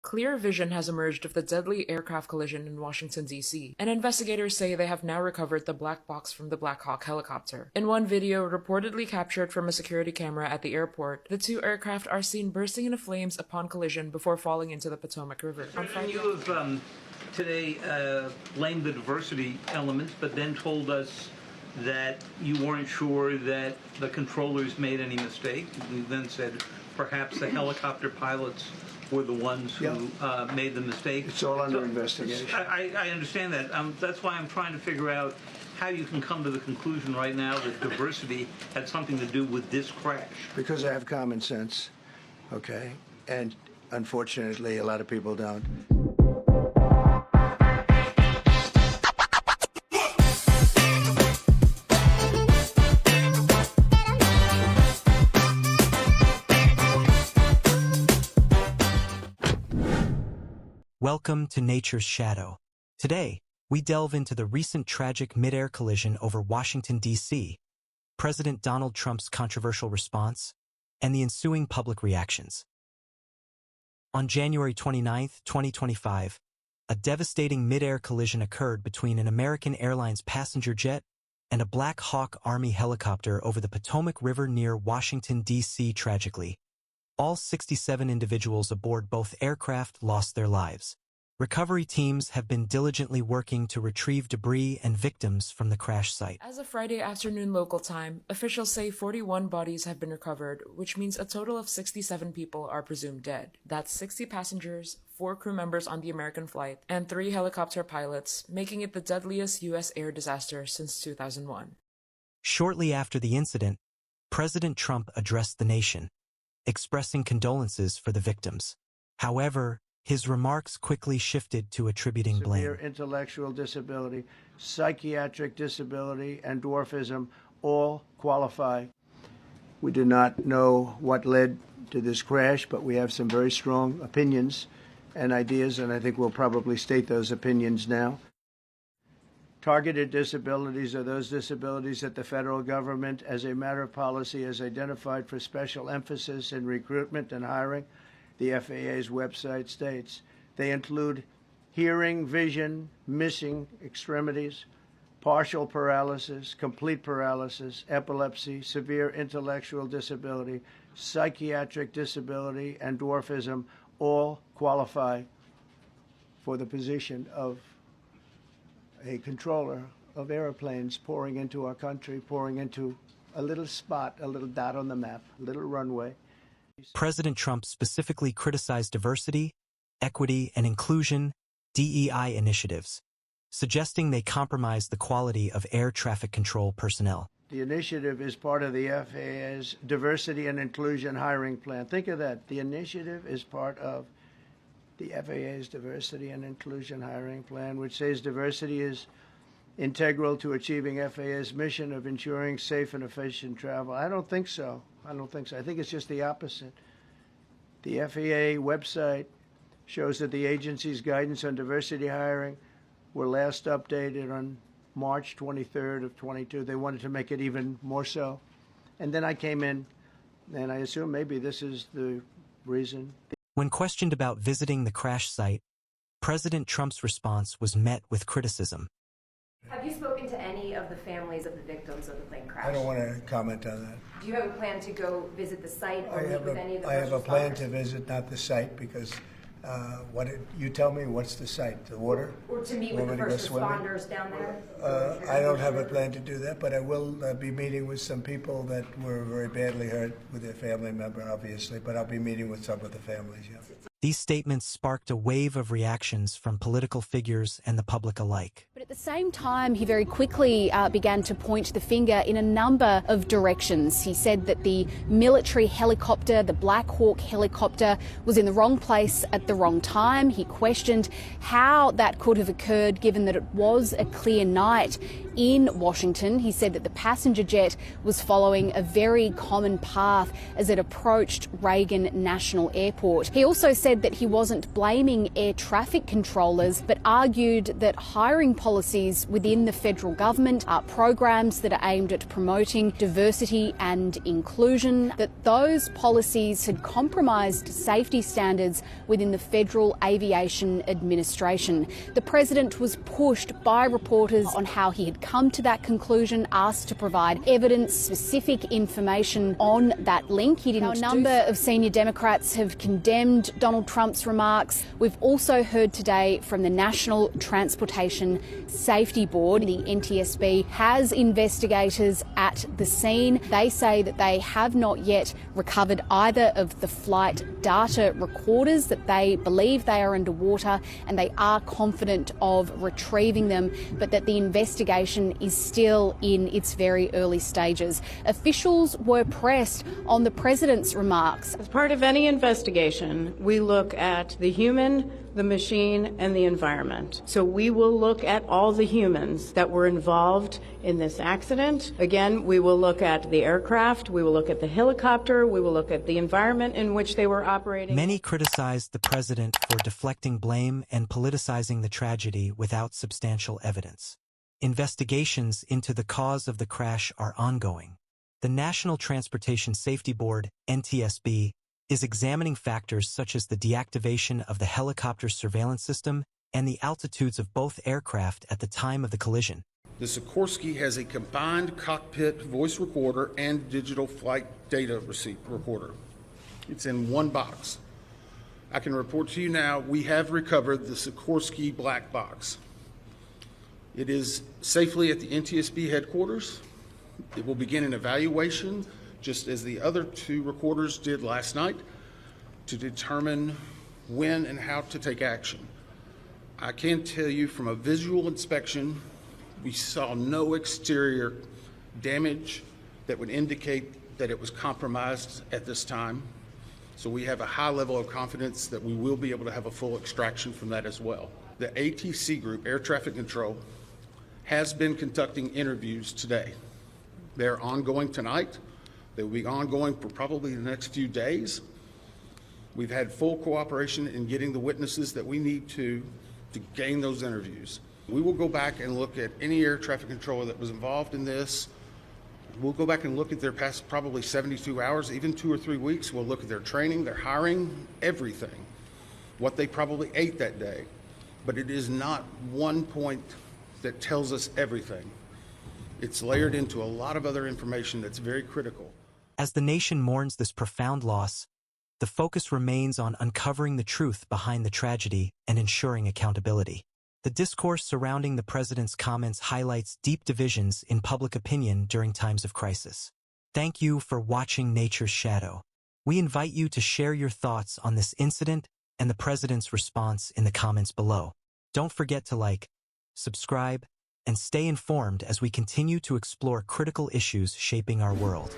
Clear vision has emerged of the deadly aircraft collision in Washington, D.C., and investigators say they have now recovered the black box from the Black Hawk helicopter. In one video reportedly captured from a security camera at the airport, the two aircraft are seen bursting into flames upon collision before falling into the Potomac River. You have today blamed the diversity elements, but then told us that you weren't sure that the controllers made any mistake. You then said perhaps the helicopter pilots were the ones who made the mistake. It's all under investigation. I understand that. That's why I'm trying to figure out how you can come to the conclusion right now that diversity had something to do with this crash. Because I have common sense, okay? And unfortunately, a lot of people don't. Welcome to Nature's Shadow. Today, we delve into the recent tragic mid-air collision over Washington, D.C., President Donald Trump's controversial response, and the ensuing public reactions. On January 29, 2025, a devastating mid-air collision occurred between an American Airlines passenger jet and a Black Hawk Army helicopter over the Potomac River near Washington, D.C. Tragically, all 67 individuals aboard both aircraft lost their lives. Recovery teams have been diligently working to retrieve debris and victims from the crash site. As of Friday afternoon local time, officials say 41 bodies have been recovered, which means a total of 67 people are presumed dead. That's 60 passengers, 4 crew members on the American flight, and 3 helicopter pilots, making it the deadliest U.S. air disaster since 2001. Shortly after the incident, President Trump addressed the nation, expressing condolences for the victims. However, his remarks quickly shifted to attributing blame. Severe intellectual disability, psychiatric disability, and dwarfism all qualify. We do not know what led to this crash, but we have some very strong opinions and ideas, and I think we'll probably state those opinions now. Targeted disabilities are those disabilities that the federal government, as a matter of policy, has identified for special emphasis in recruitment and hiring. The FAA's website states they include hearing, vision, missing extremities, partial paralysis, complete paralysis, epilepsy, severe intellectual disability, psychiatric disability, and dwarfism all qualify for the position of a controller of airplanes pouring into our country, pouring into a little spot, a little dot on the map, a little runway. President Trump specifically criticized diversity, equity, and inclusion, DEI initiatives, suggesting they compromise the quality of air traffic control personnel. The initiative is part of the FAA's diversity and inclusion hiring plan. Think of that. The initiative is part of the FAA's diversity and inclusion hiring plan, which says diversity is integral to achieving FAA's mission of ensuring safe and efficient travel. I don't think so. I think it's just the opposite. The FAA website shows that the agency's guidance on diversity hiring were last updated on March 23rd of 22. They wanted to make it even more so. And then I came in, and I assume maybe this is the reason. When questioned about visiting the crash site, President Trump's response was met with criticism. Have you spoken to any of the families of the victims of the plane crash? I don't want to comment on that. Do you have a plan to go visit the site or meet with any of the I have a first plan responders? to visit, not the site, because you tell me what's the site, the water? Or to meet with the first responders down there? I don't have a plan to do that, but I will be meeting with some people that were very badly hurt with their family member, obviously, but I'll be meeting with some of the families, yeah. These statements sparked a wave of reactions from political figures and the public alike. But at the same time, he very quickly began to point the finger in a number of directions. He said that the military helicopter, the Black Hawk helicopter, was in the wrong place at the wrong time. He questioned how that could have occurred given that it was a clear night in Washington. He said that the passenger jet was following a very common path as it approached Reagan National Airport. He also said said that he wasn't blaming air traffic controllers, but argued that hiring policies within the federal government are programs that are aimed at promoting diversity and inclusion, that those policies had compromised safety standards within the Federal Aviation Administration. The president was pushed by reporters on how he had come to that conclusion, asked to provide evidence, specific information on that link. He didn't. A number of senior Democrats have condemned Donald Trump's remarks. We've also heard today from the National Transportation Safety Board. The NTSB has investigators at the scene. They say that they have not yet recovered either of the flight data recorders, that they believe they are underwater and they are confident of retrieving them, but that the investigation is still in its very early stages. Officials were pressed on the president's remarks. As part of any investigation, we look at the human, the machine, and the environment. So we will look at all the humans that were involved in this accident. Again, we will look at the aircraft, we will look at the helicopter, we will look at the environment in which they were operating. Many criticized the president for deflecting blame and politicizing the tragedy without substantial evidence. Investigations into the cause of the crash are ongoing. The National Transportation Safety Board, NTSB, is examining factors such as the deactivation of the helicopter surveillance system and the altitudes of both aircraft at the time of the collision. The Sikorsky has a combined cockpit voice recorder and digital flight data receipt recorder. It's in one box. I can report to you now, we have recovered the Sikorsky black box. It is safely at the NTSB headquarters. It will begin an evaluation, just as the other two recorders did last night, to determine when and how to take action. I can tell you from a visual inspection, we saw no exterior damage that would indicate that it was compromised at this time. So we have a high level of confidence that we will be able to have a full extraction from that as well. The ATC group, Air Traffic Control, has been conducting interviews today. They're ongoing tonight. They will be ongoing for probably the next few days. We've had full cooperation in getting the witnesses that we need to gain those interviews. We will go back and look at any air traffic controller that was involved in this. We'll go back and look at their past probably 72 hours, even 2 or 3 weeks. We'll look at their training, their hiring, everything, what they probably ate that day. But it is not one point that tells us everything. It's layered into a lot of other information that's very critical. As the nation mourns this profound loss, the focus remains on uncovering the truth behind the tragedy and ensuring accountability. The discourse surrounding the president's comments highlights deep divisions in public opinion during times of crisis. Thank you for watching Nature's Shadow. We invite you to share your thoughts on this incident and the president's response in the comments below. Don't forget to like, subscribe, and stay informed as we continue to explore critical issues shaping our world.